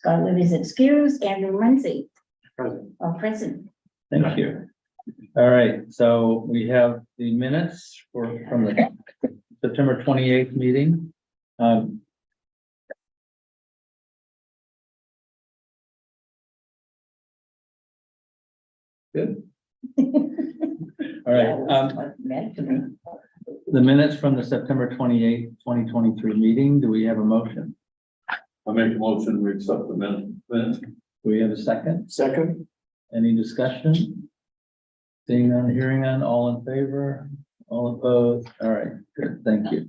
Scott Libby is excused. Andrew Muncy. Present. Present. Thank you. All right, so we have the minutes from the September 28th meeting. Good. All right. The minutes from the September 28th, 2023 meeting. Do we have a motion? I make a motion, we accept the minutes. Do we have a second? Second. Any discussion? Seeing none, hearing none, all in favor, all opposed? All right, good, thank you.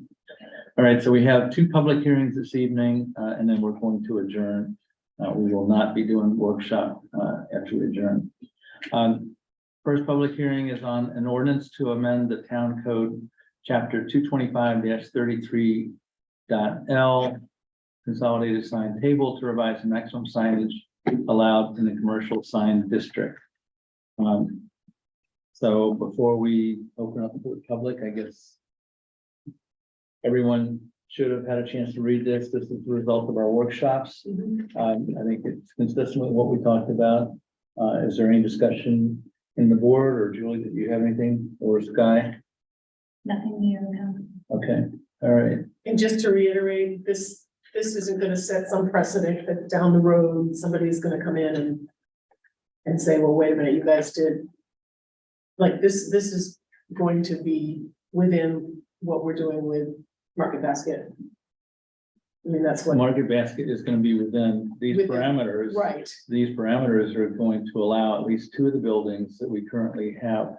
All right, so we have two public hearings this evening, and then we're going to adjourn. We will not be doing workshop after we adjourn. First public hearing is on an ordinance to amend the town code, chapter 225-33.L, consolidated sign table to revise the maximum signage allowed in the commercial sign district. So before we open up to the public, I guess everyone should have had a chance to read this. This is the result of our workshops. I think it's consistent with what we talked about. Is there any discussion in the board, or Julie, did you have anything, or Sky? Nothing new. No. Okay, all right. And just to reiterate, this isn't going to set some precedent that down the road, somebody's going to come in and say, well, wait a minute, you guys did. Like this is going to be within what we're doing with Market Basket. I mean, that's what. Market Basket is going to be within these parameters. Right. These parameters are going to allow at least two of the buildings that we currently have.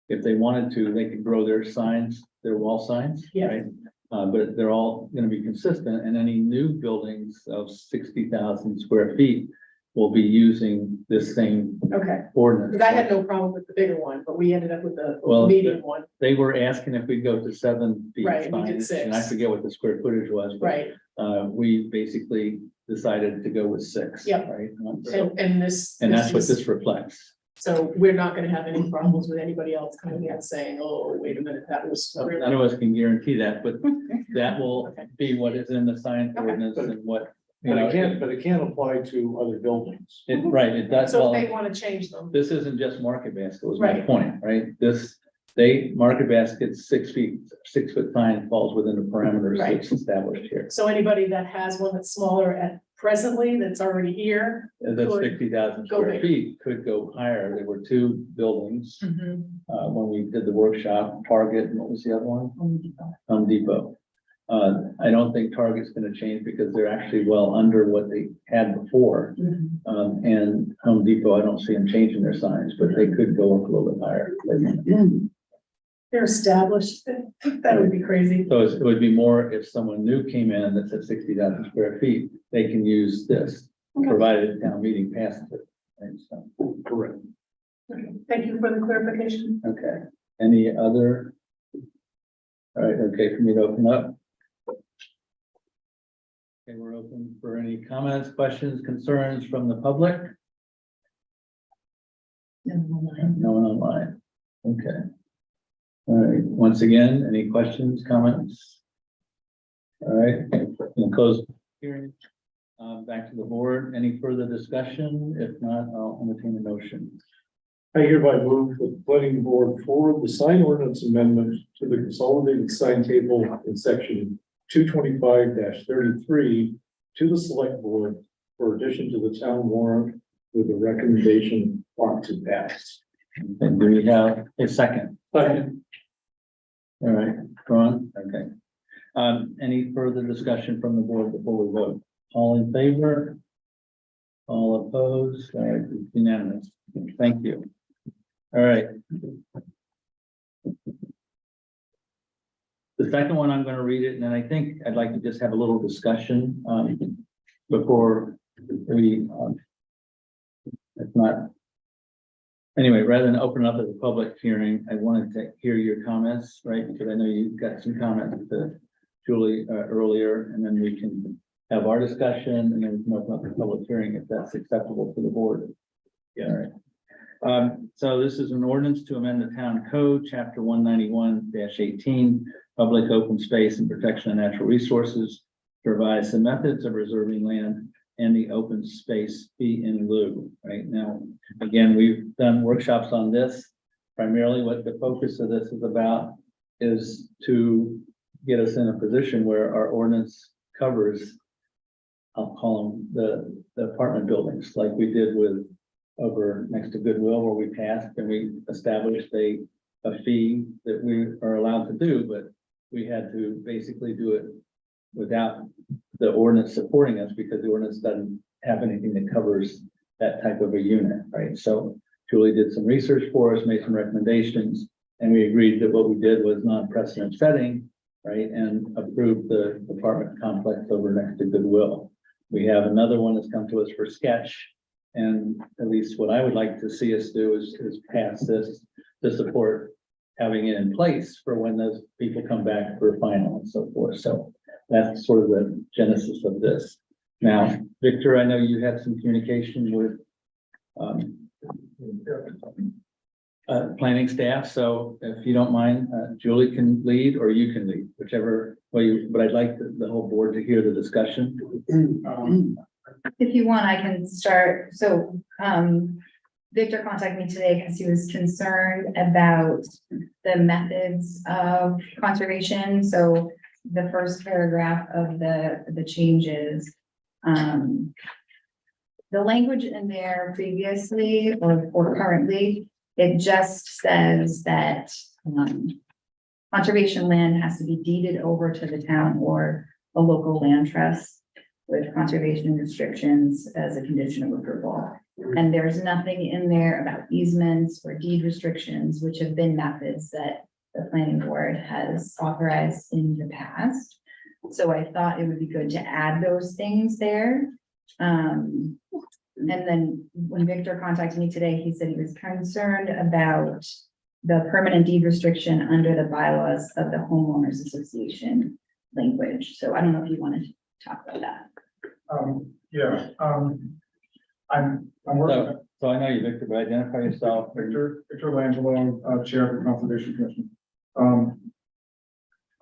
If they wanted to, they could grow their signs, their wall signs. Yeah. Right? But they're all going to be consistent, and any new buildings of 60,000 square feet will be using this same Okay. ordinance. Because I had no problem with the bigger one, but we ended up with the Well, medium one. They were asking if we go to 7 feet. Right, we did signage, 6. And I forget what the square footage was. But, Right. we basically decided to go with 6. Yep. Right. And this. And that's what is- this reflects. So we're not going to have any problems with anybody else coming in saying, oh, wait a minute, that was. really-" None of us can guarantee that, but that will Okay. be what is in the sign Okay. ordinance and what, you But know. it can't apply to other buildings. Right, it does. So Well, if they want to change them. this isn't just Market Basket, was my Right. point, right? Market Basket's 6 feet, 6-foot sign falls within the parameters Right. that's established here. So anybody that has one that's smaller at presently, that's already here. That's Could 60,000 go square big. feet, could go higher. There were 2 buildings, Mm-hmm. when we did the workshop, Target, and what was the other one? Home Depot. I don't think Target's gonna change because they're actually well under what they had before. And Home Depot, I don't see them changing their signs, but they could go up a little bit higher. They're established. That would be crazy. So it would be more if someone new came in that's at 60,000 square feet, they can use this, Okay. provided the town meeting passes it. Right, so, Correct. Okay. Thank you for the clarification. okay, any other? All right, okay, for me to open up. Okay, we're open for any comments, questions, concerns from the public. No one online. Okay. All right, once again, any questions, comments? All right, we'll close hearing. Back to the board. Any further discussion? If not, I'll entertain a motion. I hereby move that the planning board forward the sign ordinance amendment to the consolidated sign table in section 225-33 to the select board for addition to the town warrant with a recommendation ought to pass. And do we have a second? Second. All right, Ron, okay. Any further discussion from the board before we vote? All in favor? All opposed? All right, it's unanimous. Thank you. All right. The second one, I'm going to read it, and then I think I'd like to just have a little discussion before we, if not. Anyway, rather than open up as a public hearing, I wanted to hear your comments, right? Because I know you've got some comments to Julie earlier, and then we can have our discussion, and then we can open up the public hearing if that's acceptable to the board. Yeah, all right. So this is an ordinance to amend the town code, chapter 191-18, public open space and protection of natural resources, to revise the methods of reserving land and the open space fee in lieu, right? Now, again, we've done workshops on this. Primarily what the focus of this is about is to get us in a position where our ordinance covers, I'll call them the apartment buildings, like we did with over next to Goodwill, where we passed and we established a fee that we are allowed to do, but we had to basically do it without the ordinance supporting us, because the ordinance doesn't have anything that covers that type of a unit, right? So Julie did some research for us, made some recommendations, and we agreed that what we did was non-precedent setting, right? And approved the apartment complex over next to Goodwill. We have another one that's come to us for sketch. And at least what I would like to see us do is pass this to support having it in place for when those people come back for final and so forth. So that's sort of the genesis of this. Now, Victor, I know you had some communication with planning staff. So if you don't mind, Julie can lead or you can lead, whichever way you, but I'd like the whole board to hear the discussion. If you want, I can start. So, Victor contacted me today because he was concerned about the methods of conservation. So the first paragraph of the changes, the language in there previously or currently, it just says that conservation land has to be deeded over to the town or a local land trust with conservation restrictions as a condition of approval. And there's nothing in there about easements or deed restrictions, which have been methods that the planning board has authorized in the past. So I thought it would be good to add those things there. And then when Victor contacted me today, he said he was concerned about the permanent deed restriction under the bylaws of the homeowners association language. So I don't know if you wanted to talk about that. I'm working. So I know you, Victor, but identify yourself. Victor Langelo, Chair of the Conservation Commission.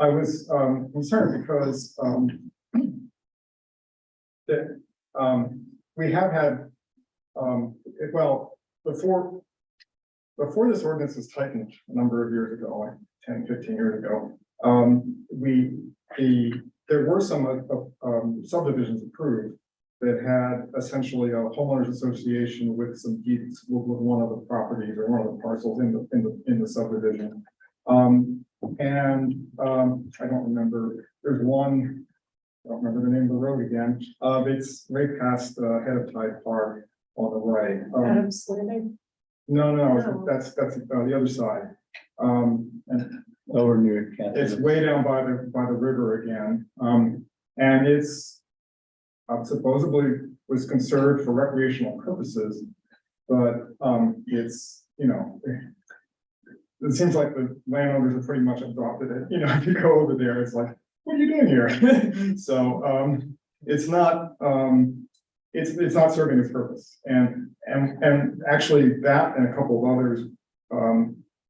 I was concerned because we have had well, before this ordinance was tightened a number of years ago, like 10, 15 years ago, there were some subdivisions approved that had essentially a homeowners association with some deeds with one of the properties or one of the parcels in the subdivision. I don't remember. There's one. I don't remember the name of the road again. It's right past head of Tide Park on the right. Adam's Landing? No, that's the other side. And Over near Catherine. it's way down by the river again. And it's supposedly was conserved for recreational purposes, but it's, it seems like the landowners have pretty much adopted it. If you go over there, it's like, what are you doing here? So it's not serving its purpose. And actually that and a couple of others,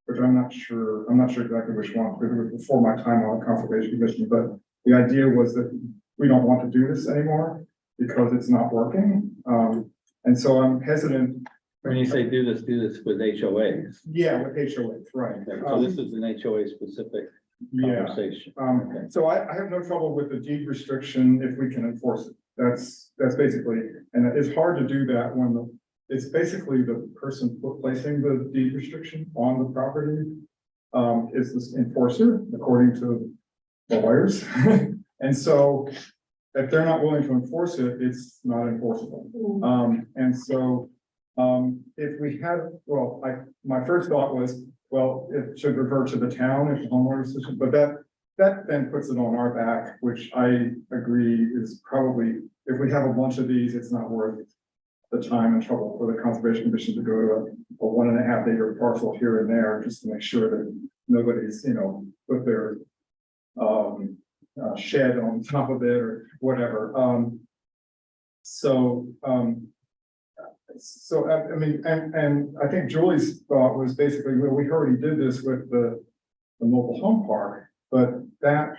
which I'm not sure exactly which one, because it was before my time on the Conservation Commission, but the idea was that we don't want to do this anymore because it's not working. And so I'm hesitant. When you say do this with HOAs. Yeah, with HOAs, right. Okay, so this is an HOA specific conversation. Okay. So I have no trouble with the deed restriction if we can enforce it. That's basically, and it's hard to do that when it's basically the person placing the deed restriction on the property is this enforcer, according to the lawyers. And so if they're not willing to enforce it, it's not enforceable. And so if we had, my first thought was, well, it should revert to the town if the homeowner association, but that then puts it on our back, which I agree is probably, if we have a bunch of these, it's not worth the time and trouble for the Conservation Commission to go to a 1.5 acre parcel here and there just to make sure that nobody's, put their shed on top of it or whatever. So I mean, and I think Julie's thought was basically, well, we already did this with the mobile home park, but that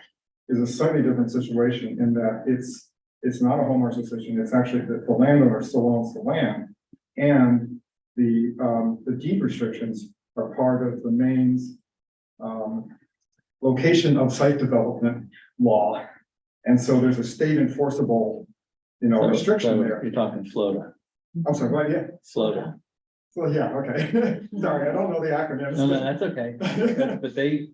is a slightly different situation in that it's it's not a homeowner's decision, it's actually that the landowner still owns the land. And the deed restrictions are part of the Maine's location of site development law. And so there's a state enforceable, restriction there. You're talking Florida, I'm sorry, well, yeah, Florida. well, yeah, okay. Sorry, I don't know the acronyms. No, that's okay. But they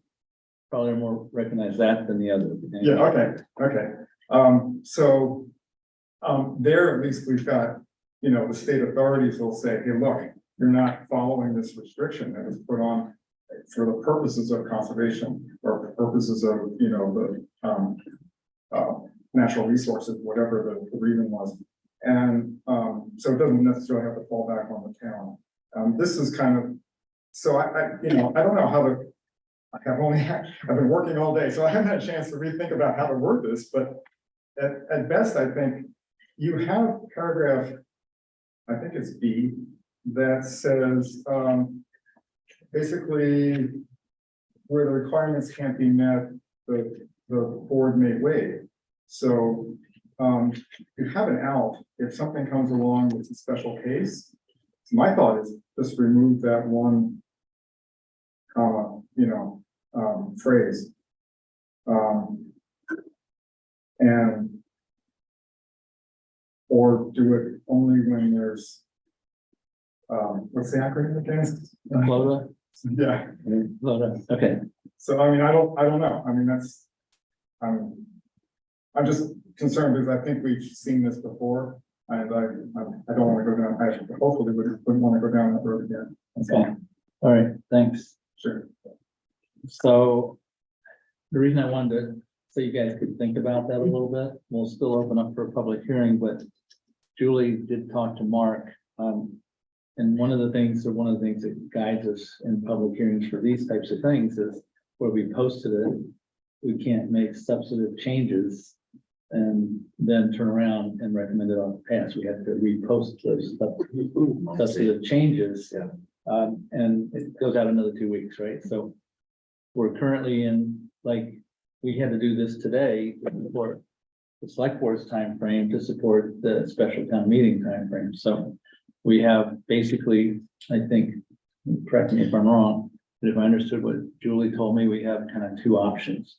probably more recognize that than the other. Yeah, okay. There at least we've got, the state authorities will say, hey, look, you're not following this restriction that was put on for the purposes of conservation or purposes of, the natural resources, whatever the reason was. And so it doesn't necessarily have to fall back on the town. This is kind of, so I don't know how to, I've been working all day, so I haven't had a chance to rethink about how to word this, but at best, I think you have paragraph, I think it's B, that says, basically, where the requirements can't be met, the board may waive. So, you have an out, if something comes along that's a special case, my thought is just remove that one comma, phrase. And or do it only when there's what's the acronym again? Florida? Yeah, Florida, okay. so I mean, I don't know, I mean, that's I'm just concerned because I think we've seen this before, and I don't want to go down, I hopefully wouldn't want to go down that road again. That's all. Okay. All right, thanks. Sure. So the reason I wanted to, so you guys could think about that a little bit, we'll still open up for a public hearing, but Julie did talk to Mark. And one of the things that guides us in public hearings for these types of things is where we posted it, we can't make substantive changes and then turn around and recommend it on pass. We have to repost those substantive changes. Yeah. And it goes out another 2 weeks, right? So we're currently in, like, we had to do this today for the select board's timeframe to support the special town meeting timeframe. So we have basically, I think, correct me if I'm wrong, but if I understood what Julie told me, we have kind of two options.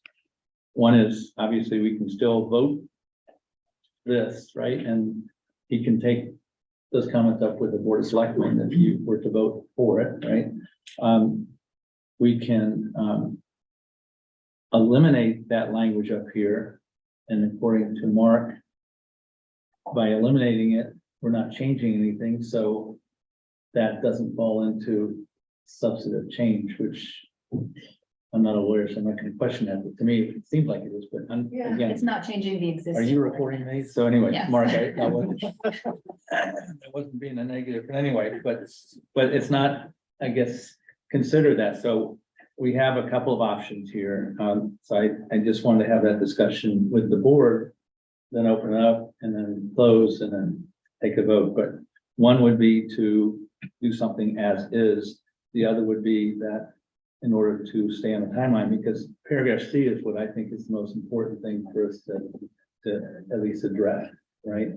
One is obviously we can still vote this, right? And he can take those comments up with the board of selectmen if you were to vote for it, right? We can eliminate that language up here. And according to Mark, by eliminating it, we're not changing anything. So that doesn't fall into substantive change, which I'm not a lawyer, so I'm not going to question that. But to me, it seems like it is, but again, It's not changing the existing. are you recording me? So anyway, Yes. Mark, I wasn't being a negative, but anyway, but it's not, I guess, consider that. So we have a couple of options here. So I just wanted to have that discussion with the board, then open it up and then close and then take a vote. But one would be to do something as is. The other would be that in order to stay on the timeline, because paragraph C is what I think is the most important thing for us to at least address, right?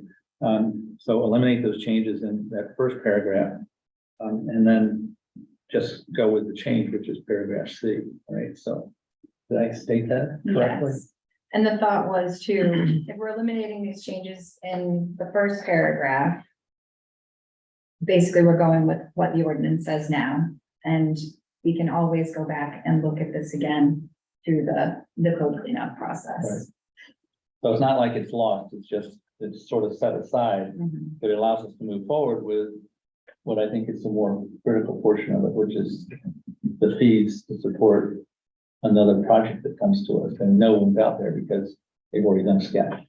So eliminate those changes in that first paragraph, and then just go with the change, which is paragraph C, right? So did I state that correctly? Yes. And the thought was to, if we're eliminating these changes in the first paragraph, basically we're going with what the ordinance says now, and we can always go back and look at this again through the code cleanup process. Right. So it's not like it's lost, it's sort of set aside, Mhm. but it allows us to move forward with what I think is the more critical portion of it, which is the fees to support another project that comes to us, and no one's out there because they've already done a sketch.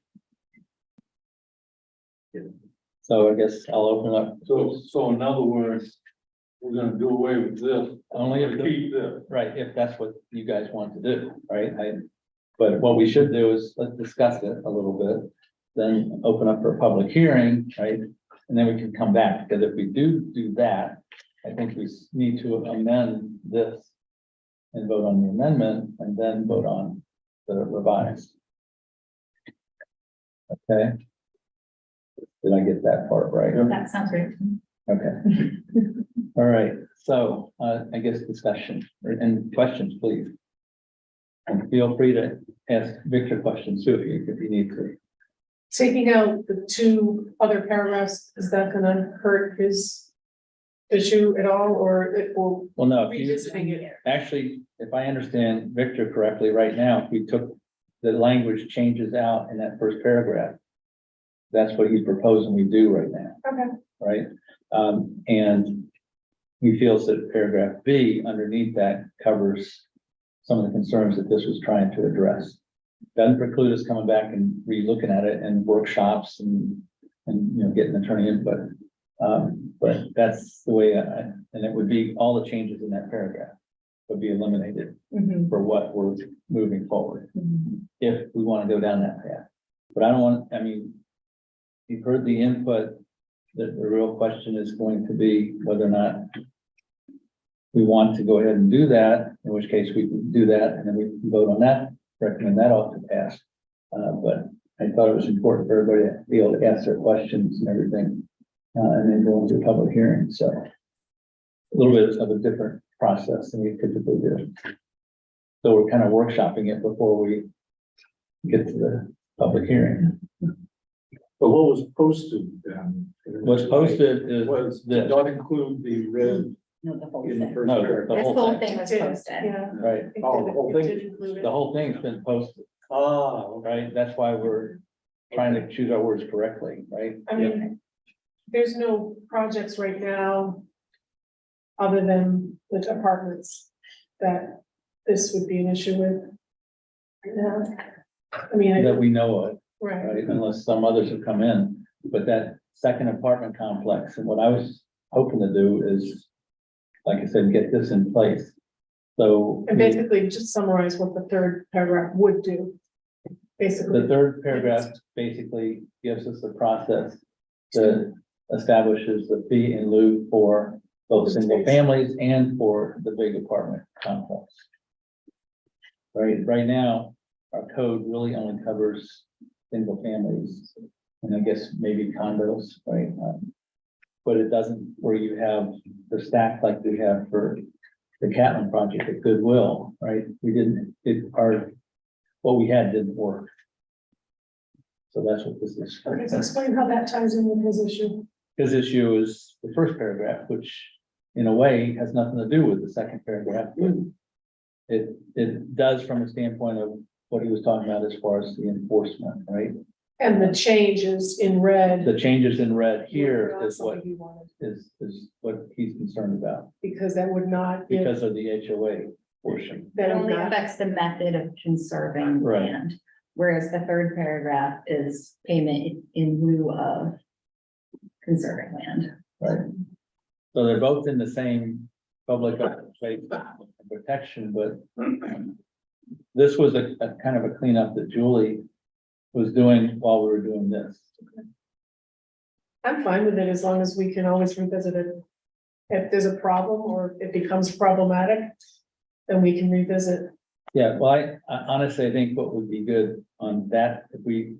So I guess I'll open up. So in other words, we're gonna do away with this, Only if keep this. right, if that's what you guys want to do, right? But what we should do is let's discuss it a little bit, then open up for a public hearing, right? And then we can come back, because if we do that, I think we need to amend this and vote on the amendment and then vote on the revised. Okay, Did I get that part right? That sounds great. Okay. All right, so, I guess discussion and questions, please. And feel free to ask Victor questions too, if you need to. Taking out the two other paragraphs, is that gonna hurt his issue at all, or it will Well, no, if you, revisiting it? actually, if I understand Victor correctly, right now, if we took the language changes out in that first paragraph, that's what he's proposing we do right now, Okay. right? And he feels that paragraph B underneath that covers some of the concerns that this was trying to address. Doesn't preclude us coming back and re-looking at it and workshops and getting attorney input. But that's the way, and it would be all the changes in that paragraph would be eliminated Mhm. for what we're moving forward, Mhm. if we want to go down that path. But I don't want, I mean, you've heard the input, the real question is going to be whether or not we want to go ahead and do that, in which case we can do that, and then we can vote on that, recommend that off to pass. But I thought it was important for everybody to be able to ask their questions and everything, and then go into a public hearing, so. A little bit of a different process than we typically do. So we're kind of workshopping it before we get to the public hearing. But what was posted then? What's posted is Was, did this, not include the red No, the whole in the thing. first No, paragraph. the This whole whole thing. thing was It did, posted. Yeah. right? It Oh, the did- whole it thing? did include it. The whole thing's been posted, Ah, right? That's why we're trying to choose our words correctly, right? I mean, there's no projects right now, other than the apartments, that this would be an issue with. Yeah, I mean, That we know of, right, right? Unless some others have come in, but that second apartment complex, and what I was hoping to do is, like I said, get this in place. So and basically just summarize what the third paragraph would do. the Basically, third paragraph basically gives us a process that establishes the fee in lieu for both single families and for the big apartment complex. Right now, our code really only covers single families, and I guess maybe condos, right? But it doesn't, where you have the stack like we have for the Catlin project at Goodwill, right? What we had didn't work. So that's what this is. okay, so explain how that ties in with his issue. His issue is the first paragraph, which in a way has nothing to do with the second paragraph. It does from a standpoint of what he was talking about as far as the enforcement, right? And the changes in red. The changes in red here were not is what something he wanted, is what he's concerned about because that would not give, because of the HOA portion. It that would only not, affects the method of conserving Right. land, whereas the third paragraph is payment in lieu of conserving land. Right. So they're both in the same public protection, but this was a kind of a cleanup that Julie was doing while we were doing this. I'm fine with it as long as we can always revisit it. If there's a problem or it becomes problematic, then we can revisit. Yeah, well, I honestly, I think what would be good on that, if we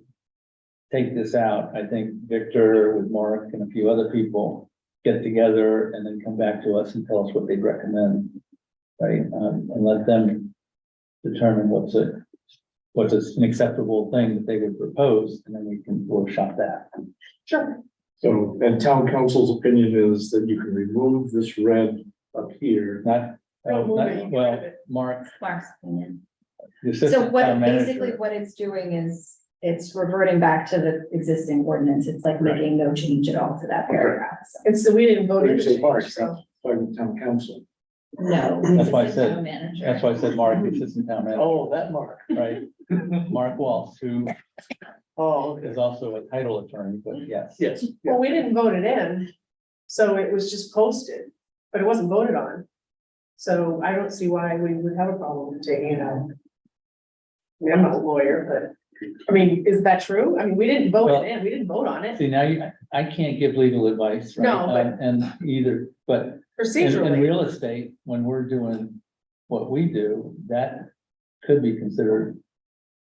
take this out, I think Victor with Mark and a few other people get together and then come back to us and tell us what they'd recommend. Right, and let them determine what's an acceptable thing that they would propose, and then we can workshop that. Sure. so, and town council's opinion is that you can remove this red up here. Not, Don't move it, you can well, have it. Mark, Mark's opinion. the So assistant what, town basically manager. what it's doing is, it's reverting back to the existing ordinance. It's like making no change at all to that paragraph. So, And so we didn't vote What do in you the say, Mark? change, so. Talking to town council. no. That's why I assistant said- town manager. That's why I said Mark, the assistant town manager, Oh, that Mark. right? Mark Waltz, who Oh, is also a title attorney, but yes. Yes. Well, we didn't vote it in, so it was just posted, but it wasn't voted on. So I don't see why we would have a problem with taking it out. I mean, I'm not a lawyer, but, I mean, is that true? I mean, we didn't vote it in, we didn't vote on it See, now I can't give legal advice, right? No, but- And either, but in procedurally. real estate, when we're doing what we do, that could be considered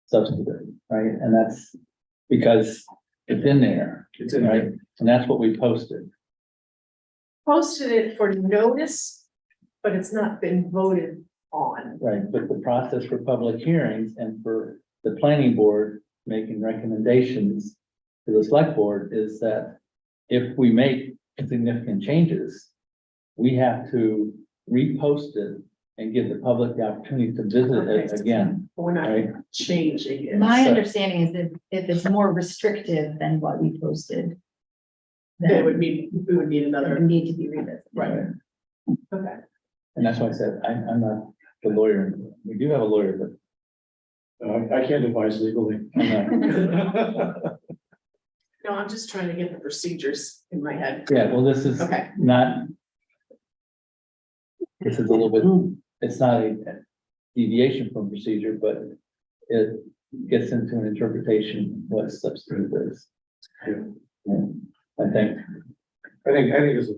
substantive, right? And that's because It's in there, It's in right? there. And that's what we posted. Posted it for notice, but it's not been voted on. Right, but the process for public hearings and for the planning board making recommendations to the select board is that if we make significant changes, we have to repost it and give the public the opportunity to visit it Okay. again, We're not right? changing it. My So- understanding is that if it's more restrictive than what we posted, It then would need, we would need it another, would need to be revisited. right, okay. And that's why I said, I'm not the lawyer. We do have a lawyer, I can't advise legally. but I'm not. No, I'm just trying to get the procedures in my head. Yeah, well, this is Okay. not. This is a little bit, it's not a deviation from procedure, but it gets into an interpretation of what substantive is. Yeah. I think, I think as.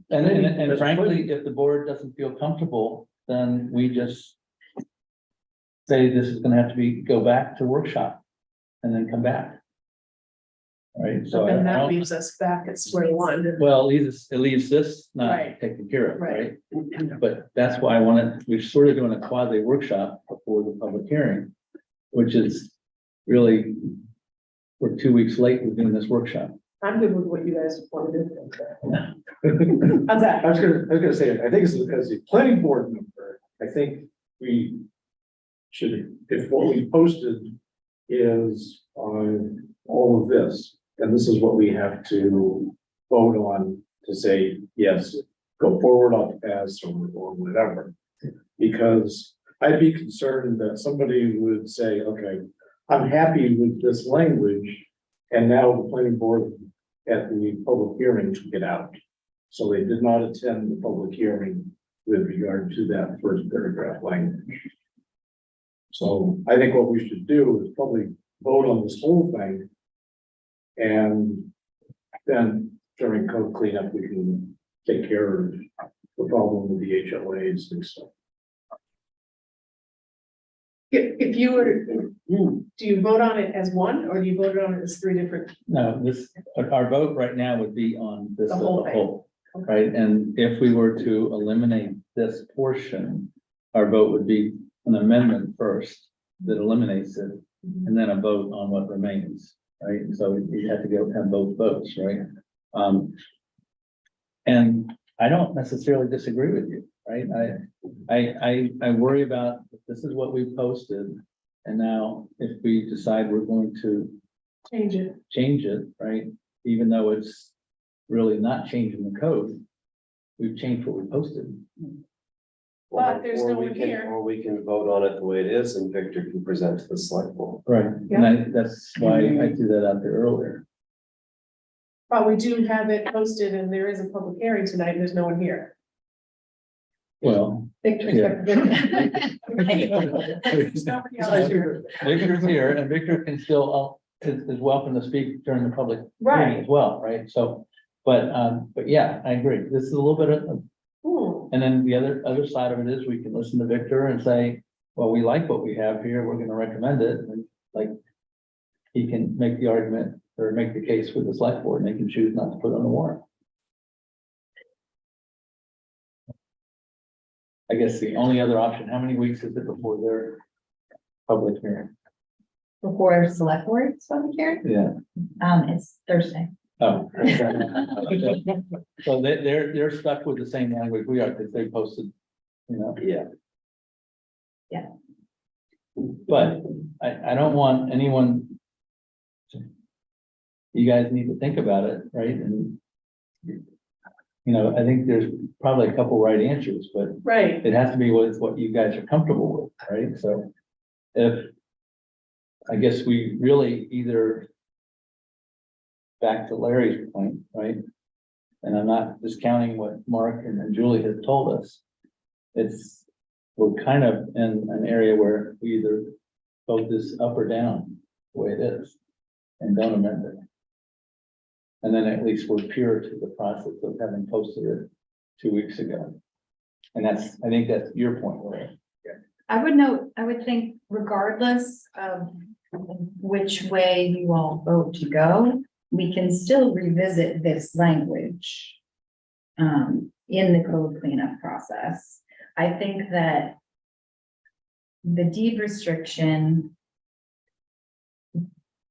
and frankly, if the board doesn't feel comfortable, then we just say this is gonna have to be, go back to workshop and then come back. All right, so I And that don't, leaves us back at square one. well, it leaves this not Right. taken care of, Right. right? But that's why I wanted, we're sort of doing a quasi workshop before the public hearing, which is really, we're 2 weeks late with doing this workshop. I'm good with what you guys want to do. How's that? I was gonna say, I think as a planning board member, I think we should, if what we posted is on all of this, and this is what we have to vote on to say, yes, go forward on the path or whatever. Because I'd be concerned that somebody would say, okay, I'm happy with this language, and now the planning board at the public hearing took it out. So they did not attend the public hearing with regard to that first paragraph language. So I think what we should do is probably vote on this whole thing. And then during code cleanup, we can take care of the problem with the HOAs and stuff. If you were, do you vote on it as one, or do you vote on it as three different? No, this, our vote right now would be on this The as a whole thing. whole, right? And if we were to eliminate this portion, our vote would be an amendment first that eliminates it, and then a vote on what remains, right? So you have to go have both votes, right? And I don't necessarily disagree with you, right? I worry about, this is what we posted, and now if we decide we're going to Change it. right? Even though it's really not changing the code, we've changed what we posted. But there's Or no we one can- here. Or we can vote on it the way it is and Victor can present to the select board. Right. And that's why I threw that out there earlier. But we do have it posted and there is a public hearing tonight and there's no one here. Well, Victor. Yeah. There's nobody else here. Victor's here and Victor can still, is welcome to speak during the public hearing Right. as well, right? So, but yeah, I agree. This is a little bit of, and then the other side of it is we can listen to Victor and say, well, we like what we have here. We're gonna recommend it. And like, he can make the argument or make the case with the select board and they can choose not to put it on the warrant. I guess the only other option, how many weeks is it before their public hearing? Before select board's public hearing, Yeah. it's Thursday. Oh. So they're stuck with the same language we are, because they posted, you know. Yeah. But I don't want anyone. You guys need to think about it, right? And. You know, I think there's probably a couple right answers, but Right. it has to be what you guys are comfortable with, right? So if. I guess we really either. Back to Larry's point, right? And I'm not discounting what Mark and Julie have told us. We're kind of in an area where we either vote this up or down the way it is and don't amend it. And then at least we're pure to the process of having posted it 2 weeks ago. And I think that's your point, Larry. I would think regardless of which way you all vote to go, we can still revisit this language in the code cleanup process. I think that the deed restriction,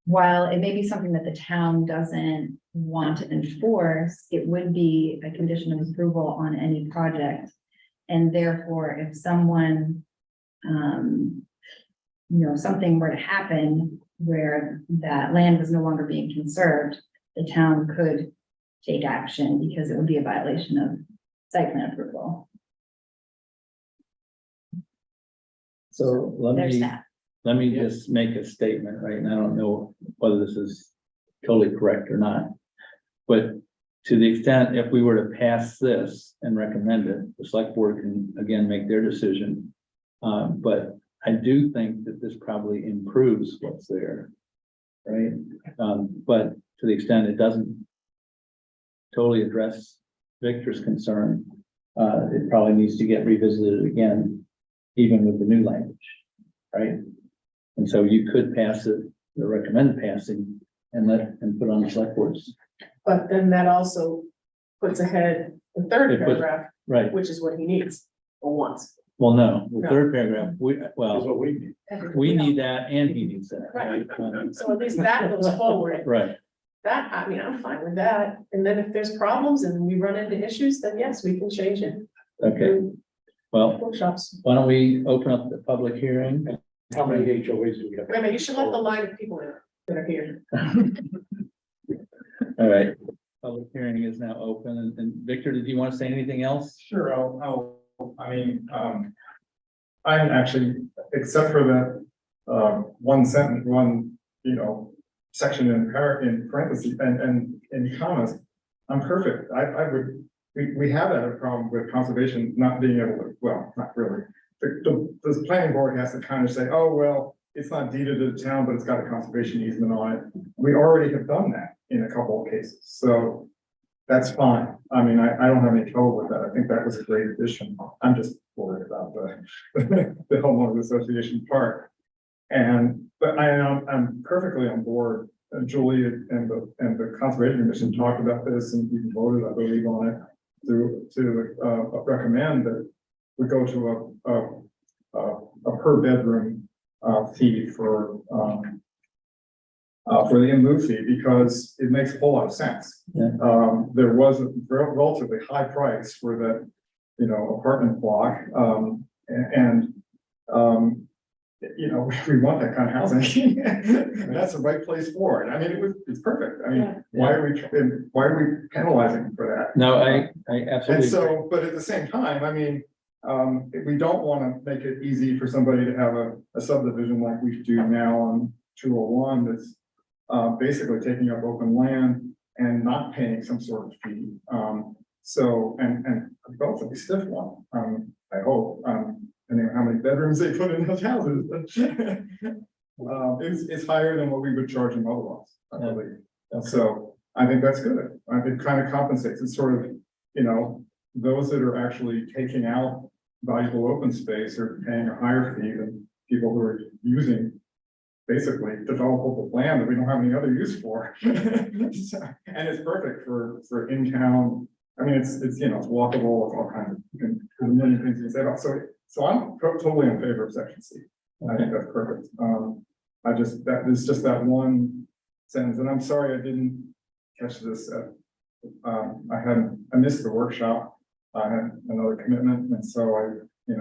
while it may be something that the town doesn't want to enforce, it would be a condition of approval on any project. And therefore, if someone, something were to happen where that land was no longer being conserved, the town could take action because it would be a violation of site plan approval. So There's that. let me just make a statement, right? And I don't know whether this is totally correct or not. But to the extent, if we were to pass this and recommend it, the select board can again make their decision. But I do think that this probably improves what's there, right? But to the extent it doesn't totally address Victor's concern, it probably needs to get revisited again, even with the new language, right? And so you could pass it, or recommend passing, and put on the select boards. But then that also puts ahead the third It puts- paragraph, Right, which is what he needs or wants. well, no, the No. third paragraph, Is what we need. we need that and he needs that. Right. So at least that goes forward. Right, That, I mean, I'm fine with that. And then if there's problems and we run into issues, then yes, we can change it. okay, through well, Workshops. why don't we open up the public hearing? How many HOAs do we have? Wait a minute, you should let the line of people in that are here. All right, public hearing is now open, and Victor, did you want to say anything else? Sure, I'm actually, except for that, one sentence, section in parentheses and in commas, I'm perfect. We have had a problem with conservation not being able to, well, not really. The planning board has to kind of say, oh, well, it's not deeded to the town, but it's got a conservation easement on it. We already have done that in a couple of cases, so that's fine. I mean, I don't have any trouble with that. I think that was a great addition. I'm just worried about the homeowners association part. But I'm perfectly on board. Julie and the conservation commission talked about this and even voted, I believe, on it to recommend that we go to a per bedroom fee for the in lieu fee, because it makes a whole lot of sense. Yeah. There was a relatively high price for that, apartment block, we want that kind of housing. That's the right place for it. I mean, it's perfect. I mean, Yeah. why are we penalizing for that? No, I And absolutely, agree. so, but at the same time, I mean, we don't want to make it easy for somebody to have a subdivision like we do now on 201 that's basically taking up open land and not paying some sort of fee. And a relatively stiff one, I hope, depending on how many bedrooms they put in those houses. It's higher than what we would charge them otherwise, I believe. So I think that's good. I think it kind of compensates. It's sort of, those that are actually taking out valuable open space are paying a higher fee than people who are using basically developable land that we don't have any other use for. And it's perfect for in-town. I mean, it's walkable, it's all kinds of, there's a million things you can say about. So I'm totally in favor of section C. I think that's perfect. There's just that one sentence, and I'm sorry I didn't catch this. I missed the workshop. I had another commitment, and so we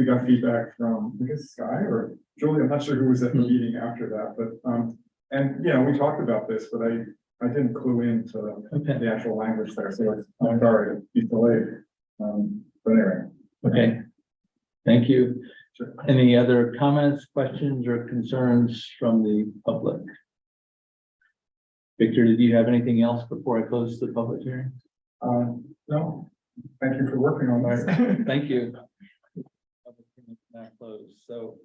got feedback from, I guess, Sky or Julie. I'm not sure who was at the meeting after that, but we talked about this, but I didn't clue into the actual language there, so I'm sorry to be delayed. But anyway. okay. Thank you. Sure. Any other comments, questions, or concerns from the public? Victor, did you have anything else before I close the public hearing? No, thank you for working on that. Thank you. Public hearing is now closed. So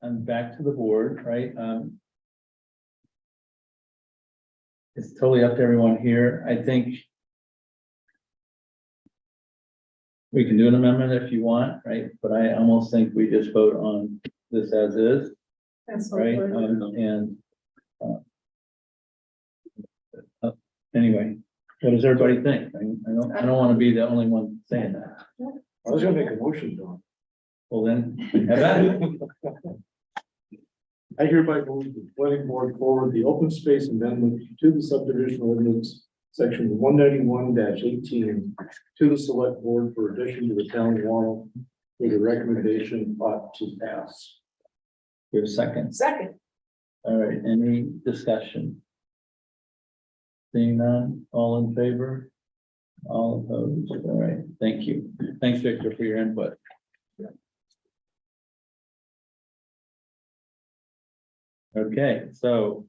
I'm back to the board, right? It's totally up to everyone here. I think we can do an amendment if you want, right? But I almost think we just vote on this as is, That's right? fine. Anyway, what does everybody think? I don't want to be the only one saying that. I was gonna make a motion, Don. Well, then, have at it. I hereby move the planning board forward the open space amendment to the subdivision ordinance, section 191-18, to the select board for addition to the town wall with a recommendation ought to pass. Give a second. Second, All right, any discussion? Seeing none, all in favor? All opposed? All right, thank you. Thanks, Victor, for your input. Okay, so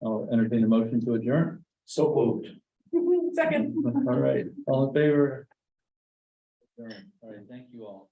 I'll entertain a motion to adjourn. So moved. second. All right, all in favor? Adjourn. All right, thank you all.